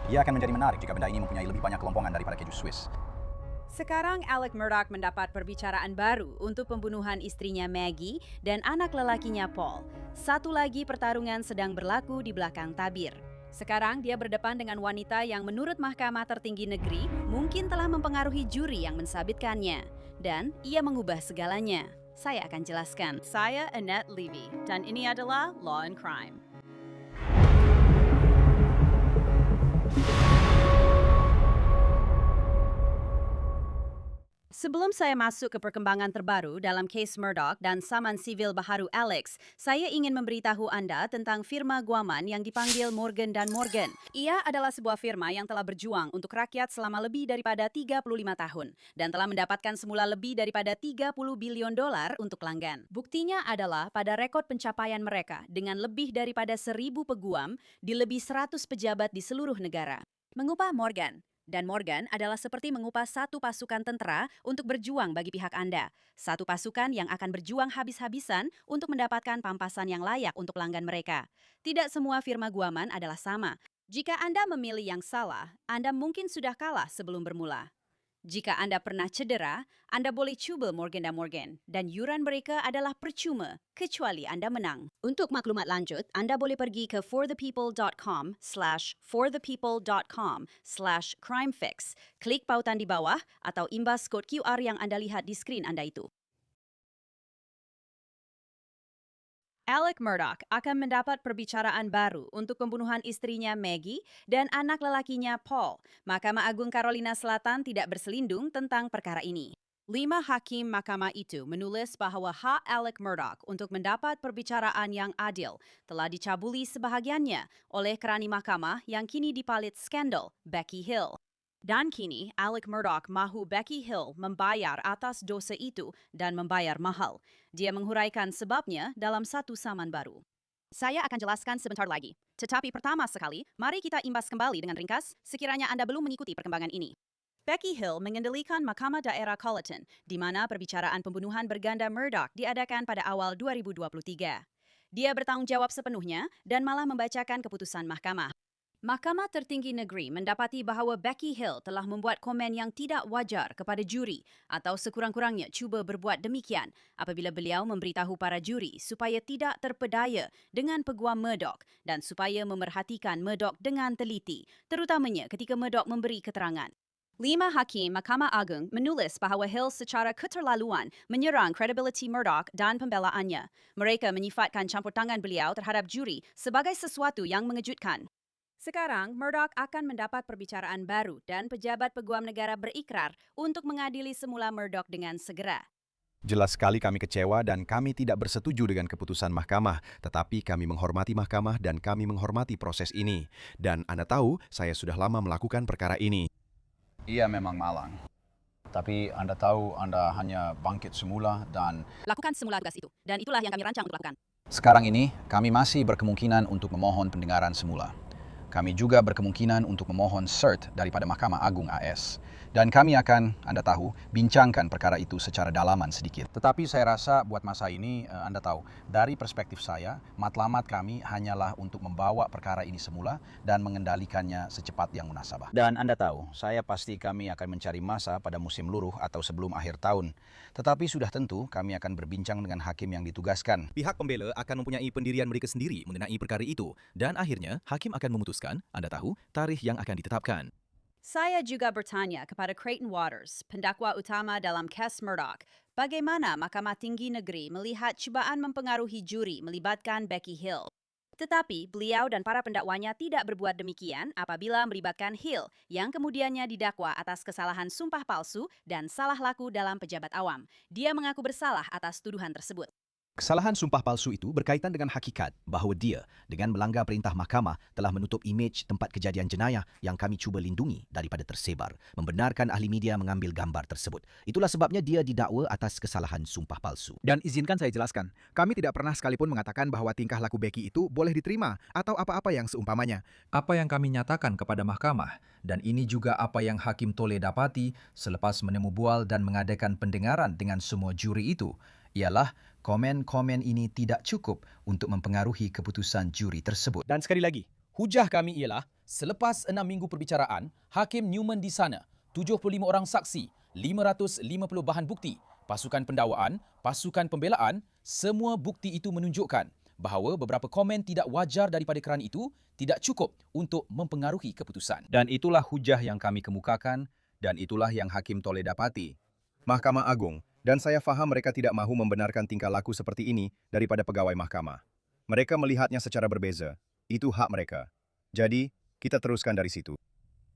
Ia akan menjadi menarik jika benda ini mempunyai lebih banyak kelompongan daripada keju Swiss. Sekarang Alec Murdaugh mendapat perbicaraan baru untuk pembunuhan istrinya Maggie dan anak lelakinya Paul. Satu lagi pertarungan sedang berlaku di belakang tabir. Sekarang dia berdepan dengan wanita yang menurut Mahkamah Tertinggi Negeri mungkin telah mempengaruhi juri yang mensabitkannya. Dan ia mengubah segalanya. Saya akan jelaskan. Saya Annette Levy dan ini adalah Law and Crime. Sebelum saya masuk ke perkembangan terbaru dalam kes Murdaugh dan saman sivil baharu Alex, saya ingin memberitahu Anda tentang firma guaman yang dipanggil Morgan & Morgan. Ia adalah sebuah firma yang telah berjuang untuk rakyat selama lebih daripada 35 tahun dan telah mendapatkan semula lebih daripada 30 bilion dolar untuk pelanggan. Buktinya adalah pada rekod pencapaian mereka dengan lebih daripada 1.000 peguam di lebih 100 pejabat di seluruh negara. Mengupah Morgan. Dan Morgan adalah seperti mengupah satu pasukan tentara untuk berjuang bagi pihak Anda. Satu pasukan yang akan berjuang habis-habisan untuk mendapatkan pampasan yang layak untuk pelanggan mereka. Tidak semua firma guaman adalah sama. Jika Anda memilih yang salah, Anda mungkin sudah kalah sebelum bermula. Jika Anda pernah cedera, Anda boleh coba Morgan & Morgan dan yuran mereka adalah percuma kecuali Anda menang. Untuk maklumat lanjut, Anda boleh pergi ke forthepeople.com/crimefix. Klik pautan di bawah atau imbas kod QR yang Anda lihat di skrin Anda itu. Alec Murdaugh akan mendapat perbicaraan baru untuk pembunuhan istrinya Maggie dan anak lelakinya Paul. Mahkamah Agung Carolina Selatan tidak berselindung tentang perkara ini. 5 hakim mahkamah itu menulis bahwa hak Alec Murdaugh untuk mendapat perbicaraan yang adil telah dicabuli sebahagiannya oleh kerani mahkamah yang kini dipalit skandal Becky Hill. Dan kini, Alec Murdaugh mahu Becky Hill membayar atas dosa itu dan membayar mahal. Dia menghuraikan sebabnya dalam satu saman baru. Saya akan jelaskan sebentar lagi. Tetapi pertama sekali, mari kita imbas kembali dengan ringkas sekiranya Anda belum mengikuti perkembangan ini. Becky Hill mengendalikan Mahkamah Daerah Colleton, di mana perbicaraan pembunuhan berganda Murdaugh diadakan pada awal 2023. Dia bertanggung jawab sepenuhnya dan malah membacakan keputusan mahkamah. Mahkamah Tertinggi Negeri mendapati bahawa Becky Hill telah membuat komen yang tidak wajar kepada juri atau sekurang-kurangnya cuba berbuat demikian apabila beliau memberitahu para juri supaya tidak terpedaya dengan peguam Murdaugh dan supaya memerhatikan Murdaugh dengan teliti, terutamanya ketika Murdaugh memberi keterangan. 5 hakim Mahkamah Agung menulis bahawa Hill secara keterlaluan menyerang kredibiliti Murdaugh dan pembelaannya. Mereka menyifatkan campur tangan beliau terhadap juri sebagai sesuatu yang mengejutkan. Sekarang, Murdaugh akan mendapat perbicaraan baru dan pejabat peguam negara berikrar untuk mengadili semula Murdaugh dengan segera. Jelas sekali kami kecewa dan kami tidak bersetuju dengan keputusan mahkamah, tetapi kami menghormati mahkamah dan kami menghormati proses ini. Dan Anda tahu, saya sudah lama melakukan perkara ini. Ia memang malang. Tapi Anda tahu Anda hanya bangkit semula dan Lakukan semula tugas itu, dan itulah yang kami rancang untuk lakukan. sekarang ini kami masih berkemungkinan untuk memohon pendengaran semula. Kami juga berkemungkinan untuk memohon cert daripada Mahkamah Agung AS. Dan kami akan, Anda tahu, bincangkan perkara itu secara dalaman sedikit. Tetapi saya rasa buat masa ini, Anda tahu, dari perspektif saya, matlamat kami hanyalah untuk membawa perkara ini semula dan mengendalikannya secepat yang munasabah. Dan Anda tahu, saya pasti kami akan mencari masa pada musim luruh atau sebelum akhir tahun. Tetapi sudah tentu kami akan berbincang dengan hakim yang ditugaskan. Pihak pembela akan mempunyai pendirian mereka sendiri mengenai perkara itu dan akhirnya hakim akan memutuskan, Anda tahu, tarikh yang akan ditetapkan. Saya juga bertanya kepada Creighton Waters, pendakwa utama dalam kes Murdaugh, bagaimana Mahkamah Tinggi Negeri melihat cubaan mempengaruhi juri melibatkan Becky Hill. Tetapi beliau dan para pendakwanya tidak berbuat demikian apabila melibatkan Hill yang kemudiannya didakwa atas kesalahan sumpah palsu dan salah laku dalam pejabat awam. Dia mengaku bersalah atas tuduhan tersebut. Kesalahan sumpah palsu itu berkaitan dengan hakikat bahawa dia dengan melanggar perintah mahkamah telah menutup imej tempat kejadian jenayah yang kami cuba lindungi daripada tersebar, membenarkan ahli media mengambil gambar tersebut. Itulah sebabnya dia didakwa atas kesalahan sumpah palsu. Dan izinkan saya jelaskan, kami tidak pernah sekalipun mengatakan bahawa tingkah laku Becky itu boleh diterima atau apa-apa yang seumpamanya. Apa yang kami nyatakan kepada mahkamah, dan ini juga apa yang Hakim Tole dapati selepas menemu bual dan mengadakan pendengaran dengan semua juri itu, ialah komen-komen ini tidak cukup untuk mempengaruhi keputusan juri tersebut. Dan sekali lagi, hujah kami ialah Selepas 6 minggu perbicaraan, Hakim Newman di sana, 75 orang saksi, 550 bahan bukti, pasukan pendakwaan, pasukan pembelaan, semua bukti itu menunjukkan bahawa beberapa komen tidak wajar daripada keran itu tidak cukup untuk mempengaruhi keputusan. Dan itulah hujah yang kami kemukakan dan itulah yang Hakim Tole dapati. Mahkamah Agung, dan saya faham mereka tidak mahu membenarkan tingkah laku seperti ini daripada pegawai mahkamah. Mereka melihatnya secara berbeza. Itu hak mereka. Jadi, kita teruskan dari situ.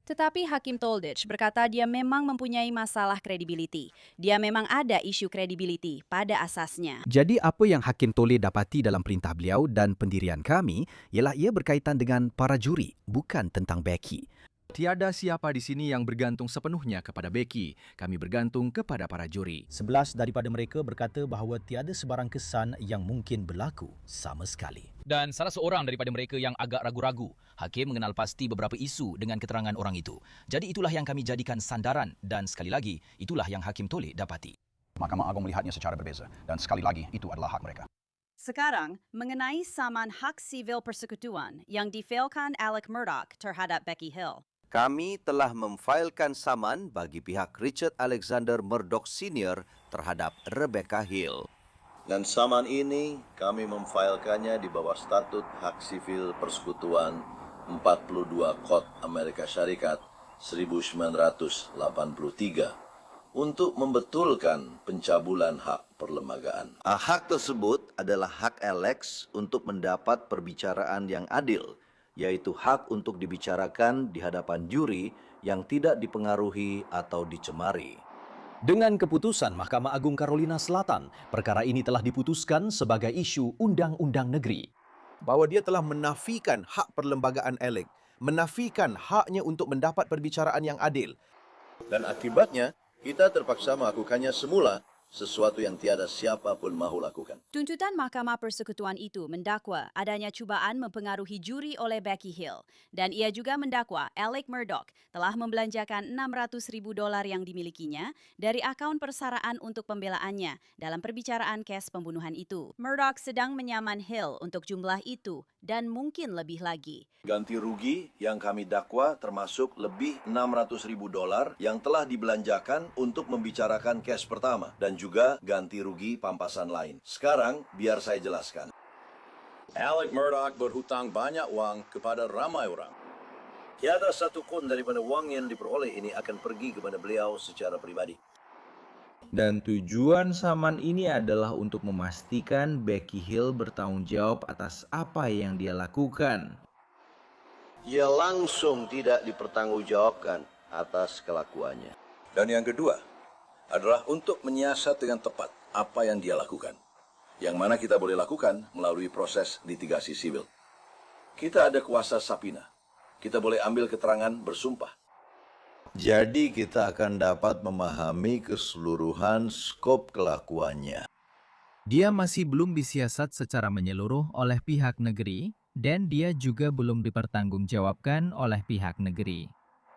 Tetapi Hakim Tolditch berkata dia memang mempunyai masalah kredibiliti. Dia memang ada isu kredibiliti pada asasnya. Jadi apa yang Hakim Tole dapati dalam perintah beliau dan pendirian kami ialah ia berkaitan dengan para juri, bukan tentang Becky. Tiada siapa di sini yang bergantung sepenuhnya kepada Becky. Kami bergantung kepada para juri. 11 daripada mereka berkata bahawa tiada sebarang kesan yang mungkin berlaku sama sekali. Dan salah seorang daripada mereka yang agak ragu-ragu, Hakim mengenal pasti beberapa isu dengan keterangan orang itu. Jadi itulah yang kami jadikan sandaran dan sekali lagi, itulah yang Hakim Tole dapati. Mahkamah Agung melihatnya secara berbeza dan sekali lagi itu adalah hak mereka. Sekarang, mengenai saman hak sivil persekutuan yang difailkan Alec Murdoch terhadap Becky Hill. Kami telah memfailkan saman bagi pihak Richard Alexander Murdoch Sr. terhadap Rebecca Hill. Dan saman ini kami memfailkannya di bawah statut hak sivil persekutuan 42 Kod Amerika Syarikat 1983 untuk membetulkan pencabulan hak perlembagaan. Hak tersebut adalah hak Alex untuk mendapat perbicaraan yang adil, yaitu hak untuk dibicarakan di hadapan juri yang tidak dipengaruhi atau dicemari. Dengan keputusan Mahkamah Agung Carolina Selatan, perkara ini telah diputuskan sebagai isu undang-undang negeri. Bahawa dia telah menafikan hak perlembagaan Alec, menafikan haknya untuk mendapat perbicaraan yang adil. Dan akibatnya, kita terpaksa melakukannya semula, sesuatu yang tiada siapa pun mahu lakukan. Tuntutan Mahkamah Persekutuan itu mendakwa adanya cubaan mempengaruhi juri oleh Becky Hill dan ia juga mendakwa Alec Murdoch telah membelanjakan $600,000 yang dimilikinya dari akaun persaraan untuk pembelaannya dalam perbicaraan kes pembunuhan itu. Murdoch sedang menyaman Hill untuk jumlah itu dan mungkin lebih lagi. Ganti rugi yang kami dakwa termasuk lebih $600,000 yang telah dibelanjakan untuk membicarakan kes pertama dan juga ganti rugi pampasan lain. Sekarang biar saya jelaskan. Alec Murdoch berhutang banyak uang kepada ramai orang. Tiada satu kun daripada uang yang diperoleh ini akan pergi kepada beliau secara pribadi. Dan tujuan saman ini adalah untuk memastikan Becky Hill bertanggung jawab atas apa yang dia lakukan. Ia langsung tidak dipertanggungjawabkan atas kelakuannya. Dan yang kedua adalah untuk menyiasat dengan tepat apa yang dia lakukan. Yang mana kita boleh lakukan melalui proses litigasi sivil. Kita ada kuasa sapina. Kita boleh ambil keterangan bersumpah. Jadi kita akan dapat memahami keseluruhan skop kelakuannya. Dia masih belum disiasat secara menyeluruh oleh pihak negeri dan dia juga belum dipertanggungjawabkan oleh pihak negeri.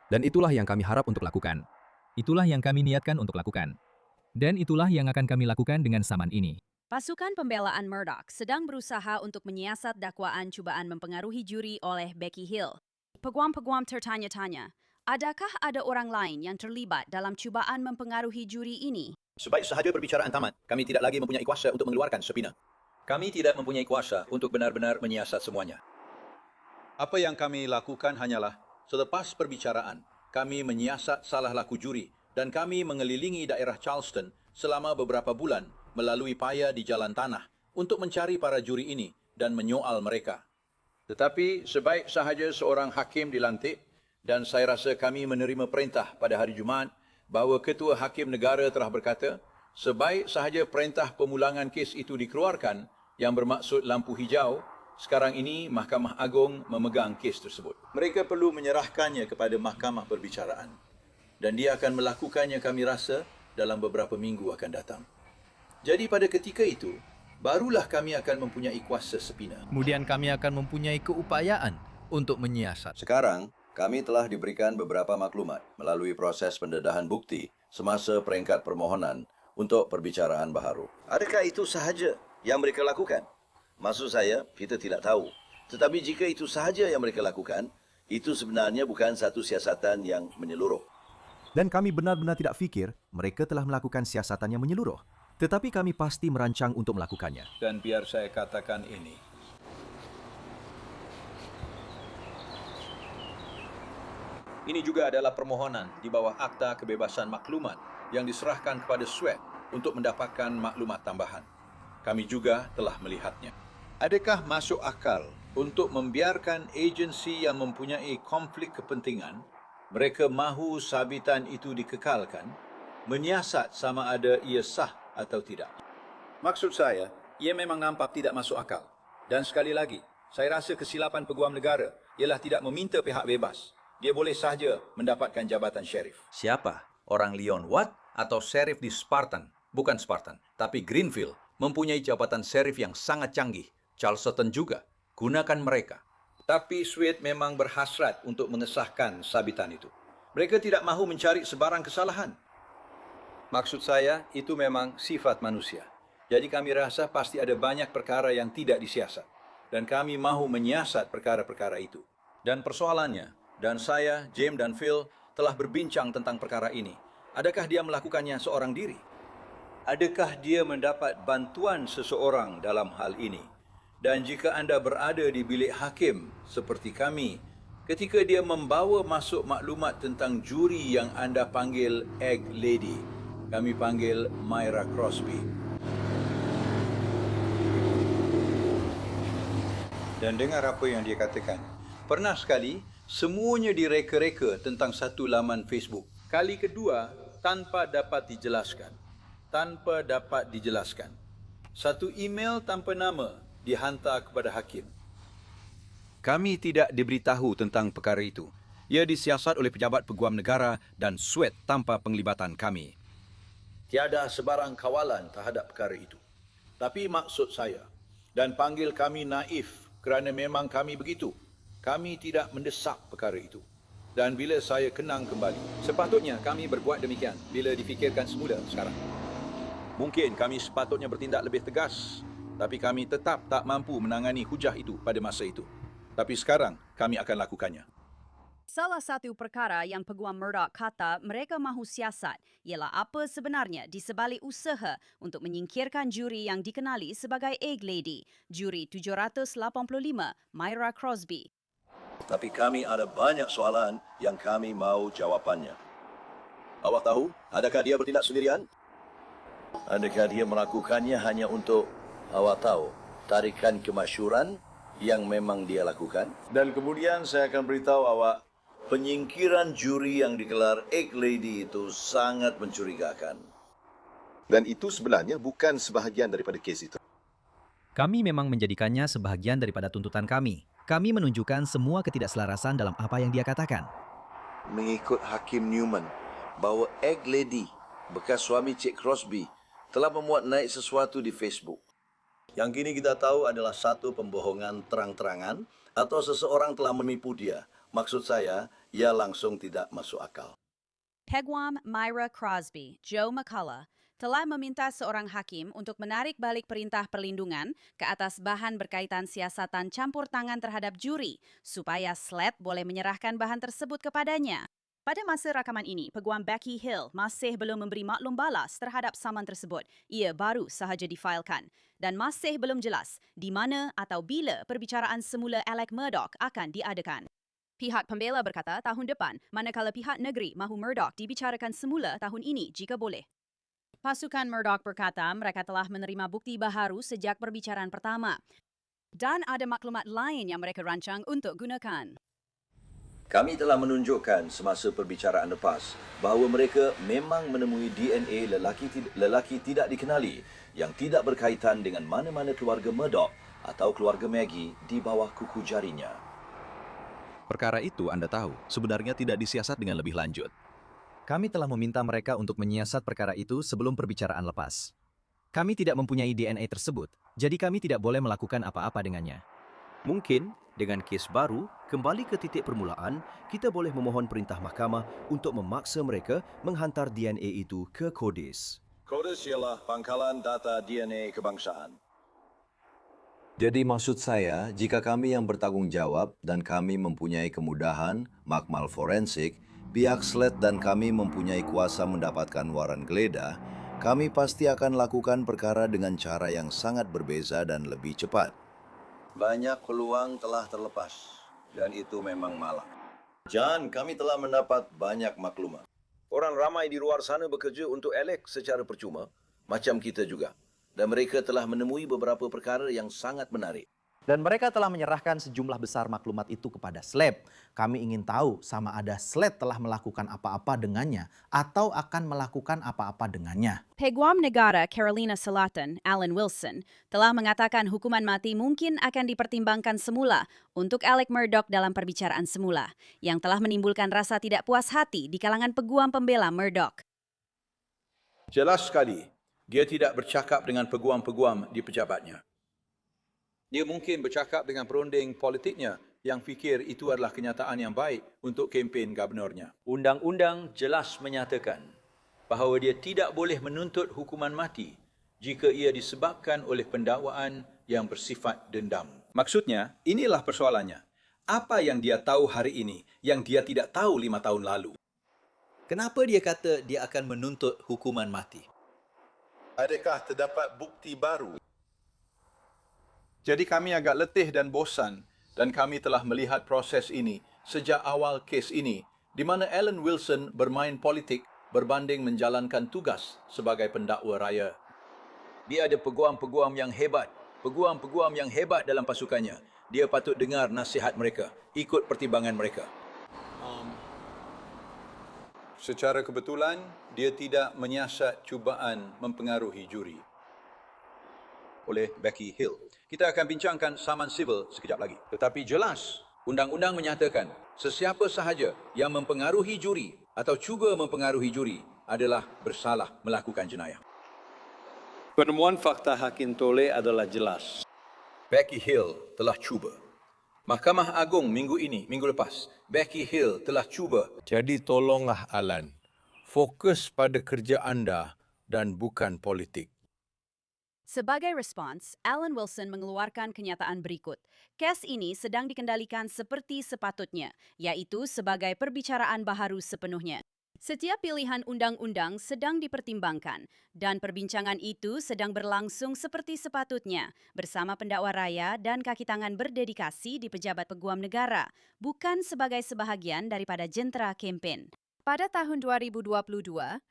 Dan itulah yang kami harap untuk lakukan. Itulah yang kami niatkan untuk lakukan. Dan itulah yang akan kami lakukan dengan saman ini. Pasukan pembelaan Murdoch sedang berusaha untuk menyiasat dakwaan cubaan mempengaruhi juri oleh Becky Hill. Peguam-peguam tertanya-tanya, adakah ada orang lain yang terlibat dalam cubaan mempengaruhi juri ini? Sebaik sahaja perbicaraan tamat, kami tidak lagi mempunyai kuasa untuk mengeluarkan subpoena. Kami tidak mempunyai kuasa untuk benar-benar menyiasat semuanya. Apa yang kami lakukan hanyalah selepas perbicaraan, kami menyiasat salah laku juri dan kami mengelilingi daerah Charleston selama beberapa bulan melalui paya di jalan tanah untuk mencari para juri ini dan menyoal mereka. Tetapi sebaik sahaja seorang hakim dilantik dan saya rasa kami menerima perintah pada hari Jumaat bahawa Ketua Hakim Negara telah berkata, sebaik sahaja perintah pemulangan kes itu dikeluarkan yang bermaksud lampu hijau, sekarang ini Mahkamah Agung memegang kes tersebut. Mereka perlu menyerahkannya kepada Mahkamah Perbicaraan. Dan dia akan melakukannya kami rasa dalam beberapa minggu akan datang. Jadi pada ketika itu, barulah kami akan mempunyai kuasa subpoena. Kemudian kami akan mempunyai keupayaan untuk menyiasat. Sekarang, kami telah diberikan beberapa maklumat melalui proses pendedahan bukti semasa peringkat permohonan untuk perbicaraan baharu. Adakah itu sahaja yang mereka lakukan? Maksud saya, kita tidak tahu. Tetapi jika itu sahaja yang mereka lakukan, Itu sebenarnya bukan satu siasatan yang menyeluruh. Dan kami benar-benar tidak fikir mereka telah melakukan siasatan yang menyeluruh. Tetapi kami pasti merancang untuk melakukannya. Dan biar saya katakan ini. Ini juga adalah permohonan di bawah Akta Kebebasan Maklumat yang diserahkan kepada Sweat untuk mendapatkan maklumat tambahan. Kami juga telah melihatnya. Adakah masuk akal untuk membiarkan agensi yang mempunyai konflik kepentingan, mereka mahu sabitan itu dikekalkan, menyiasat sama ada ia sah atau tidak? Maksud saya, ia memang nampak tidak masuk akal. Dan sekali lagi, saya rasa kesilapan peguam negara ialah tidak meminta pihak bebas. Dia boleh sahaja mendapatkan jabatan syarif. Siapa? Orang Leon Watt atau sheriff di Spartan? Bukan Spartan, tapi Greenfield mempunyai jabatan sheriff yang sangat canggih. Charleston juga. Gunakan mereka. Tapi Sweet memang berhasrat untuk mengesahkan sabitan itu. Mereka tidak mahu mencari sebarang kesalahan. Maksud saya, itu memang sifat manusia. Jadi kami rasa pasti ada banyak perkara yang tidak disiasat. Dan kami mahu menyiasat perkara-perkara itu. Dan persoalannya, dan saya, James dan Phil telah berbincang tentang perkara ini. Adakah dia melakukannya seorang diri? Adakah dia mendapat bantuan seseorang dalam hal ini? Dan jika anda berada di bilik hakim seperti kami, ketika dia membawa masuk maklumat tentang juri yang anda panggil Egg Lady, kami panggil Myra Crosby. Dan dengar apa yang dia katakan. Pernah sekali, semuanya direka-reka tentang satu laman Facebook. Kali kedua, tanpa dapat dijelaskan. Satu email tanpa nama dihantar kepada hakim. Kami tidak diberitahu tentang perkara itu. Ia disiasat oleh pejabat peguam negara dan Sweat tanpa penglibatan kami. Tiada sebarang kawalan terhadap perkara itu. Tapi maksud saya, dan panggil kami naif kerana memang kami begitu. Kami tidak mendesak perkara itu. Dan bila saya kenang kembali, sepatutnya kami berbuat demikian bila difikirkan semula sekarang. Mungkin kami sepatutnya bertindak lebih tegas, tapi kami tetap tak mampu menangani hujah itu pada masa itu. Tapi sekarang kami akan lakukannya. Salah satu perkara yang Peguam Murdoch kata mereka mahu siasat ialah apa sebenarnya di sebalik usaha untuk menyingkirkan juri yang dikenali sebagai Egg Lady, juri 785, Myra Crosby. Tapi kami ada banyak soalan yang kami mahu jawapannya. Awak tahu, adakah dia bertindak sendirian? Adakah dia melakukannya hanya untuk, awak tahu, tarikan kemasyhuran yang memang dia lakukan? Dan kemudian saya akan beritahu awak, penyingkiran juri yang digelar Egg Lady itu sangat mencurigakan. Dan itu sebenarnya bukan sebahagian daripada kes itu. Kami memang menjadikannya sebahagian daripada tuntutan kami. Kami menunjukkan semua ketidakselarasan dalam apa yang dia katakan. Mengikut Hakim Newman, bahawa Egg Lady, bekas suami Cik Crosby, telah memuat naik sesuatu di Facebook. Yang kini kita tahu adalah satu pembohongan terang-terangan atau seseorang telah menipu dia. Maksud saya, ia langsung tidak masuk akal. Peguam Myra Crosby, Joe McCullough, telah meminta seorang hakim untuk menarik balik perintah perlindungan ke atas bahan berkaitan siasatan campur tangan terhadap juri supaya SLED boleh menyerahkan bahan tersebut kepadanya. Pada masa rakaman ini, Peguam Becky Hill masih belum memberi maklum balas terhadap saman tersebut. Ia baru sahaja difailkan dan masih belum jelas di mana atau bila perbicaraan semula Alec Murdoch akan diadakan. Pihak pembela berkata tahun depan, manakala pihak negeri mahu Murdoch dibicarakan semula tahun ini jika boleh. Pasukan Murdoch berkata mereka telah menerima bukti baharu sejak perbicaraan pertama dan ada maklumat lain yang mereka rancang untuk gunakan. Kami telah menunjukkan semasa perbicaraan lepas bahawa mereka memang menemui DNA lelaki tidak dikenali yang tidak berkaitan dengan mana-mana keluarga Murdoch atau keluarga Maggie di bawah kuku jarinya. Perkara itu Anda tahu, sebenarnya tidak disiasat dengan lebih lanjut. Kami telah meminta mereka untuk menyiasat perkara itu sebelum perbicaraan lepas. Kami tidak mempunyai DNA tersebut, jadi kami tidak boleh melakukan apa-apa dengannya. Mungkin, dengan kes baru, kembali ke titik permulaan, kita boleh memohon perintah mahkamah untuk memaksa mereka menghantar DNA itu ke CODIS. CODIS ialah pangkalan data DNA kebangsaan. Jadi maksud saya, jika kami yang bertanggung jawab dan kami mempunyai kemudahan, makmal forensik, pihak SLED dan kami mempunyai kuasa mendapatkan waran geledah, kami pasti akan lakukan perkara dengan cara yang sangat berbeza dan lebih cepat. Banyak peluang telah terlepas, dan itu memang malang. John, kami telah mendapat banyak maklumat. Orang ramai di luar sana bekerja untuk Alex secara percuma, macam kita juga. Dan mereka telah menemui beberapa perkara yang sangat menarik. Dan mereka telah menyerahkan sejumlah besar maklumat itu kepada SLED. Kami ingin tahu sama ada SLED telah melakukan apa-apa dengannya atau akan melakukan apa-apa dengannya. Peguam Negara Carolina Selatan, Alan Wilson, telah mengatakan hukuman mati mungkin akan dipertimbangkan semula untuk Alec Murdaugh dalam perbicaraan semula, yang telah menimbulkan rasa tidak puas hati di kalangan peguam pembela Murdaugh. Jelas sekali, dia tidak bercakap dengan peguam-peguam di pejabatnya. Dia mungkin bercakap dengan perunding politiknya yang fikir itu adalah kenyataan yang baik untuk kempen gubernurnya. Undang-undang jelas menyatakan bahawa dia tidak boleh menuntut hukuman mati jika ia disebabkan oleh pendakwaan yang bersifat dendam. Maksudnya, inilah persoalannya. Apa yang dia tahu hari ini yang dia tidak tahu 5 tahun lalu? Kenapa dia kata dia akan menuntut hukuman mati? Adakah terdapat bukti baru? Jadi kami agak letih dan bosan dan kami telah melihat proses ini sejak awal kes ini di mana Alan Wilson bermain politik berbanding menjalankan tugas sebagai pendakwa raya. Dia ada peguam-peguam yang hebat dalam pasukannya. Dia patut dengar nasihat mereka, ikut pertimbangan mereka. Secara kebetulan, dia tidak menyiasat cubaan mempengaruhi juri. Oleh Becky Hill. Kita akan bincangkan saman sivil sekejap lagi. Tetapi jelas, undang-undang menyatakan sesiapa sahaja yang mempengaruhi juri atau cuba mempengaruhi juri adalah bersalah melakukan jenayah. Penemuan fakta Hakim Tole adalah jelas. Becky Hill telah cuba. Mahkamah Agung minggu lepas, Becky Hill telah cuba. Jadi tolonglah Alan, fokus pada kerja anda dan bukan politik. Sebagai respons, Alan Wilson mengeluarkan kenyataan berikut. Kes ini sedang dikendalikan seperti sepatutnya, yaitu sebagai perbicaraan baharu sepenuhnya. Setiap pilihan undang-undang sedang dipertimbangkan dan perbincangan itu sedang berlangsung seperti sepatutnya bersama pendakwa raya dan kaki tangan berdedikasi di pejabat peguam negara, bukan sebagai sebahagian daripada jentera kempen. Pada tahun 2022,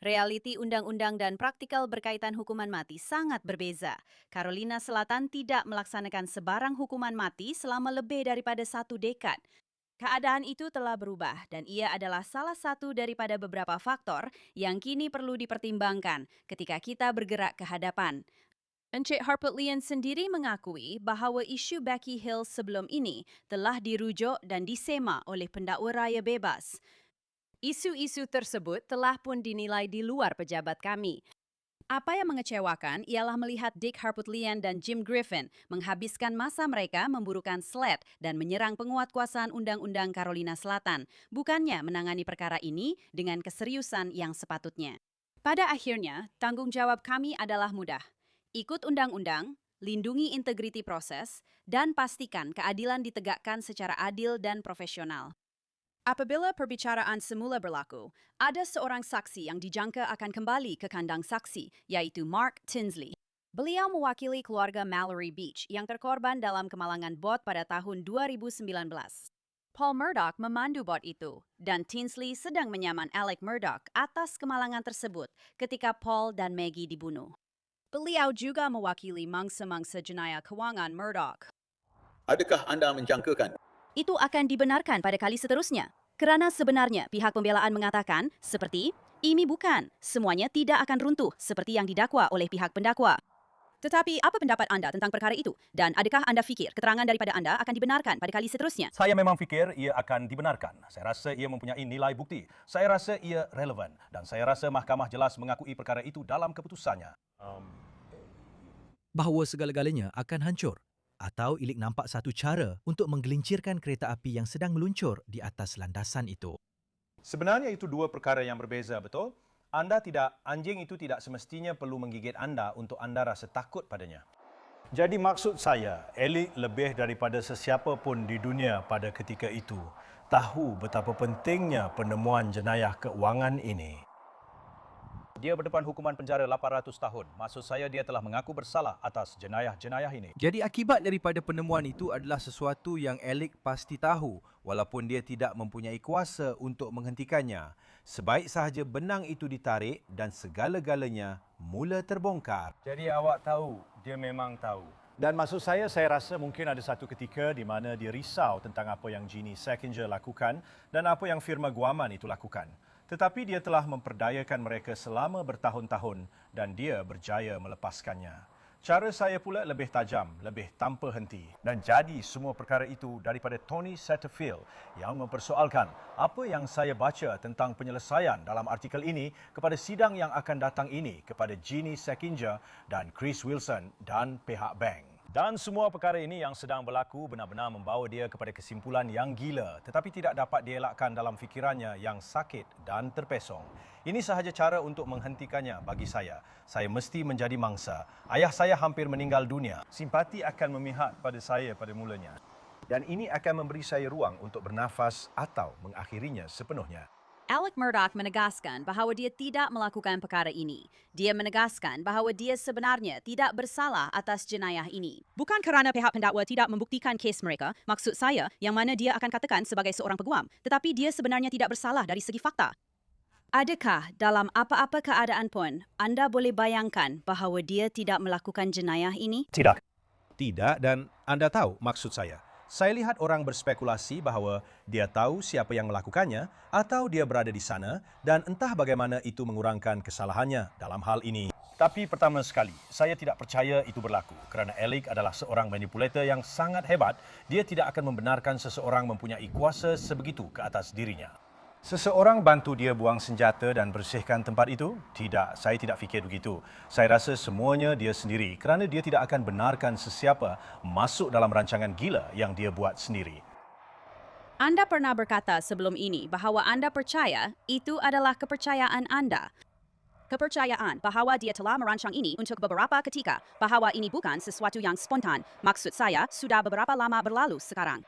realiti undang-undang dan praktikal berkaitan hukuman mati sangat berbeza. Carolina Selatan tidak melaksanakan sebarang hukuman mati selama lebih daripada 1 dekad. Keadaan itu telah berubah dan ia adalah salah satu daripada beberapa faktor yang kini perlu dipertimbangkan ketika kita bergerak ke hadapan. Encik Harput Lian sendiri mengakui bahawa isu Becky Hill sebelum ini telah dirujuk dan disema oleh pendakwa raya bebas. Isu-isu tersebut telah pun dinilai di luar pejabat kami. Apa yang mengecewakan ialah melihat Dick Harput Lian dan Jim Griffin menghabiskan masa mereka memburukan SLED dan menyerang penguatkuasaan Undang-Undang Carolina Selatan, bukannya menangani perkara ini dengan keseriusan yang sepatutnya. Pada akhirnya, tanggung jawab kami adalah mudah. Ikut undang-undang, lindungi integriti proses, dan pastikan keadilan ditegakkan secara adil dan profesional. Apabila perbicaraan semula berlaku, ada seorang saksi yang dijangka akan kembali ke kandang saksi, yaitu Mark Tinsley. Beliau mewakili keluarga Mallory Beach yang terkorban dalam kemalangan bot pada tahun 2019. Paul Murdaugh memandu bot itu, dan Tinsley sedang menyaman Alec Murdaugh atas kemalangan tersebut ketika Paul dan Maggie dibunuh. Beliau juga mewakili mangsa-mangsa jenayah kewangan Murdaugh. Adakah anda menjangkakan Itu akan dibenarkan pada kali seterusnya. Kerana sebenarnya pihak pembelaan mengatakan seperti, ini bukan, semuanya tidak akan runtuh seperti yang didakwa oleh pihak pendakwa. Tetapi apa pendapat anda tentang perkara itu? Dan adakah anda fikir keterangan daripada anda akan dibenarkan pada kali seterusnya? Saya memang fikir ia akan dibenarkan. Saya rasa ia mempunyai nilai bukti. Saya rasa ia relevan. Dan saya rasa mahkamah jelas mengakui perkara itu dalam keputusannya. Bahawa segala-galanya akan hancur. Atau Ilik nampak satu cara untuk menggelincirkan kereta api yang sedang meluncur di atas landasan itu. Sebenarnya itu dua perkara yang berbeza, betul? Anjing itu tidak semestinya perlu menggigit anda untuk anda rasa takut padanya. Jadi maksud saya, Alec lebih daripada sesiapa pun di dunia pada ketika itu tahu betapa pentingnya penemuan jenayah keuangan ini. Dia berdepan hukuman penjara 800 tahun. Maksud saya dia telah mengaku bersalah atas jenayah-jenayah ini. Jadi akibat daripada penemuan itu adalah sesuatu yang Alec pasti tahu walaupun dia tidak mempunyai kuasa untuk menghentikannya. Sebaik sahaja benang itu ditarik dan segala-galanya mula terbongkar. Jadi awak tahu, dia memang tahu. Dan maksud saya rasa mungkin ada satu ketika di mana dia risau tentang apa yang Jeannie Sekinger lakukan dan apa yang firma guaman itu lakukan. Tetapi dia telah memperdayakan mereka selama bertahun-tahun dan dia berjaya melepaskannya. Cara saya pula lebih tajam, lebih tanpa henti. Dan jadi semua perkara itu daripada Tony Satterfield yang mempersoalkan apa yang saya baca tentang penyelesaian dalam artikel ini kepada sidang yang akan datang ini kepada Jeannie Sekinger dan Chris Wilson dan pihak bank. Dan semua perkara ini yang sedang berlaku benar-benar membawa dia kepada kesimpulan yang gila tetapi tidak dapat dielakkan dalam fikirannya yang sakit dan terpesong. Ini sahaja cara untuk menghentikannya bagi saya. Saya mesti menjadi mangsa. Ayah saya hampir meninggal dunia. Simpati akan memihak pada saya pada mulanya. Dan ini akan memberi saya ruang untuk bernafas atau mengakhirinya sepenuhnya. Alec Murdoch menegaskan bahawa dia tidak melakukan perkara ini. Dia menegaskan bahawa dia sebenarnya tidak bersalah atas jenayah ini. Bukan kerana pihak pendakwa tidak membuktikan kes mereka, maksud saya yang mana dia akan katakan sebagai seorang peguam, tetapi dia sebenarnya tidak bersalah dari segi fakta. Adakah dalam apa-apa keadaan pun anda boleh bayangkan bahawa dia tidak melakukan jenayah ini? Tidak. Tidak, dan anda tahu maksud saya. Saya lihat orang berspekulasi bahawa dia tahu siapa yang melakukannya atau dia berada di sana dan entah bagaimana itu mengurangkan kesalahannya dalam hal ini. Tapi pertama sekali, saya tidak percaya itu berlaku kerana Alec adalah seorang manipulator yang sangat hebat. Dia tidak akan membenarkan seseorang mempunyai kuasa sebegitu ke atas dirinya. Seseorang bantu dia buang senjata dan bersihkan tempat itu? Tidak, saya tidak fikir begitu. Saya rasa semuanya dia sendiri kerana dia tidak akan benarkan sesiapa masuk dalam rancangan gila yang dia buat sendiri. Anda pernah berkata sebelum ini bahawa anda percaya itu adalah kepercayaan anda. Kepercayaan bahawa dia telah merancang ini untuk beberapa ketika, bahawa ini bukan sesuatu yang spontan. Maksud saya, sudah beberapa lama berlalu sekarang.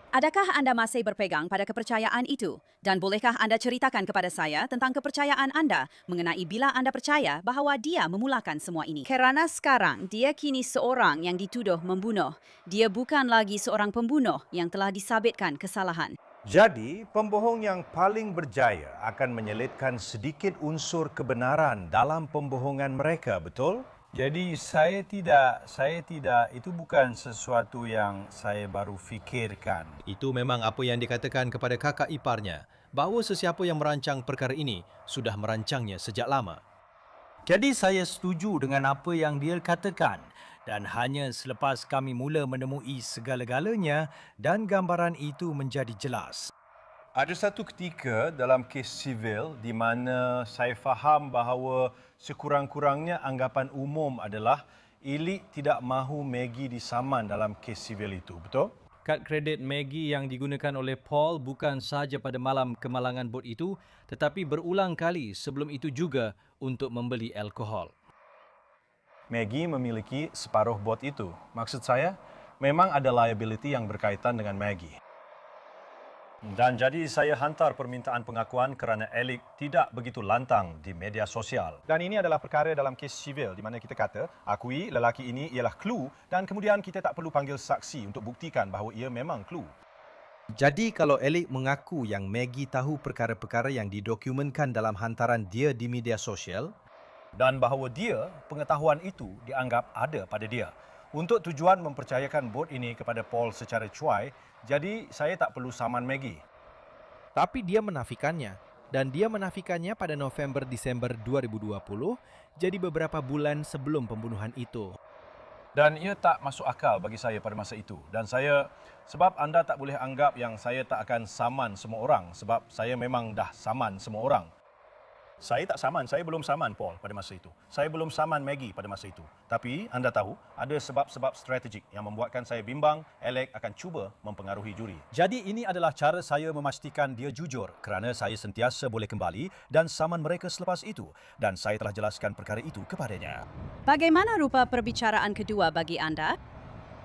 Adakah anda masih berpegang pada kepercayaan itu? Dan bolehkah anda ceritakan kepada saya tentang kepercayaan anda mengenai bila anda percaya bahawa dia memulakan semua ini? Kerana sekarang dia kini seorang yang dituduh membunuh. Dia bukan lagi seorang pembunuh yang telah disabitkan kesalahan. Jadi, pembohong yang paling berjaya akan menyelitkan sedikit unsur kebenaran dalam pembohongan mereka, betul? Jadi saya tidak, itu bukan sesuatu yang saya baru fikirkan. Itu memang apa yang dikatakan kepada kakak iparnya, bahawa sesiapa yang merancang perkara ini sudah merancangnya sejak lama. Jadi saya setuju dengan apa yang dia katakan dan hanya selepas kami mula menemui segala-galanya dan gambaran itu menjadi jelas. Ada satu ketika dalam kes sivil di mana saya faham bahawa sekurang-kurangnya anggapan umum adalah Alec tidak mahu Maggie disaman dalam kes sivil itu, betul? Kad kredit Maggie yang digunakan oleh Paul bukan sahaja pada malam kemalangan bot itu tetapi berulang kali sebelum itu juga untuk membeli alkohol. Maggie memiliki separuh bot itu. Maksud saya, memang ada liability yang berkaitan dengan Maggie. Dan jadi saya hantar permintaan pengakuan kerana Alec tidak begitu lantang di media sosial. Dan ini adalah perkara dalam kes sivil di mana kita kata akui lelaki ini ialah clue dan kemudian kita tak perlu panggil saksi untuk buktikan bahawa ia memang clue. Jadi kalau Alec mengaku yang Maggie tahu perkara-perkara yang didokumenkan dalam hantaran dia di media sosial dan bahawa dia, pengetahuan itu dianggap ada pada dia. Untuk tujuan mempercayakan bot ini kepada Paul secara cuai, jadi saya tak perlu saman Maggie. Tapi dia menafikannya. Dan dia menafikannya pada November-Disember 2020, jadi beberapa bulan sebelum pembunuhan itu. Dan ia tak masuk akal bagi saya pada masa itu. Dan sebab anda tak boleh anggap yang saya tak akan saman semua orang, sebab saya memang dah saman semua orang. Saya tak saman, saya belum saman Paul pada masa itu. Saya belum saman Maggie pada masa itu. Tapi anda tahu, ada sebab-sebab strategik yang membuatkan saya bimbang Alec akan cuba mempengaruhi juri. Jadi ini adalah cara saya memastikan dia jujur kerana saya sentiasa boleh kembali dan saman mereka selepas itu dan saya telah jelaskan perkara itu kepadanya. Bagaimana rupa perbicaraan kedua bagi anda?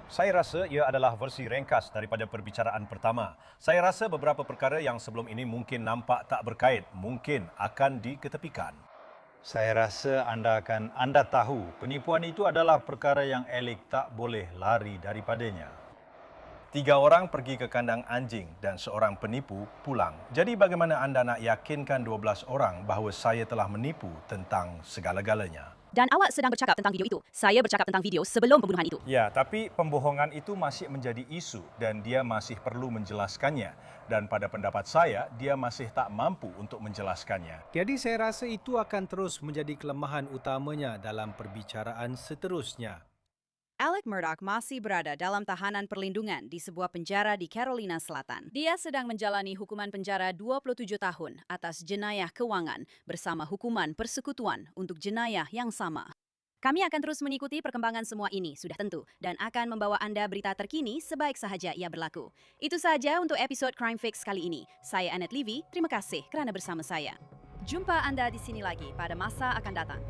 Saya rasa ia adalah versi ringkas daripada perbicaraan pertama. Saya rasa beberapa perkara yang sebelum ini mungkin nampak tak berkait, mungkin akan diketepikan. Saya rasa anda tahu penipuan itu adalah perkara yang Alec tak boleh lari daripadanya. 3 orang pergi ke kandang anjing dan seorang penipu pulang. Jadi bagaimana anda nak yakinkan 12 orang bahawa saya telah menipu tentang segala-galanya? Dan awak sedang bercakap tentang video itu. Saya bercakap tentang video sebelum pembunuhan itu. Ya, tapi pembohongan itu masih menjadi isu dan dia masih perlu menjelaskannya. Dan pada pendapat saya, dia masih tak mampu untuk menjelaskannya. Jadi saya rasa itu akan terus menjadi kelemahan utamanya dalam perbicaraan seterusnya. Alec Murdaugh masih berada dalam tahanan perlindungan di sebuah penjara di Carolina Selatan. Dia sedang menjalani hukuman penjara 27 tahun atas jenayah keuangan bersama hukuman persekutuan untuk jenayah yang sama. Kami akan terus mengikuti perkembangan semua ini, sudah tentu, dan akan membawa anda berita terkini sebaik sahaja ia berlaku. Itu saja untuk episod Crime Fix kali ini. Saya Annette Levy, terima kasih kerana bersama saya. Jumpa anda di sini lagi pada masa akan datang.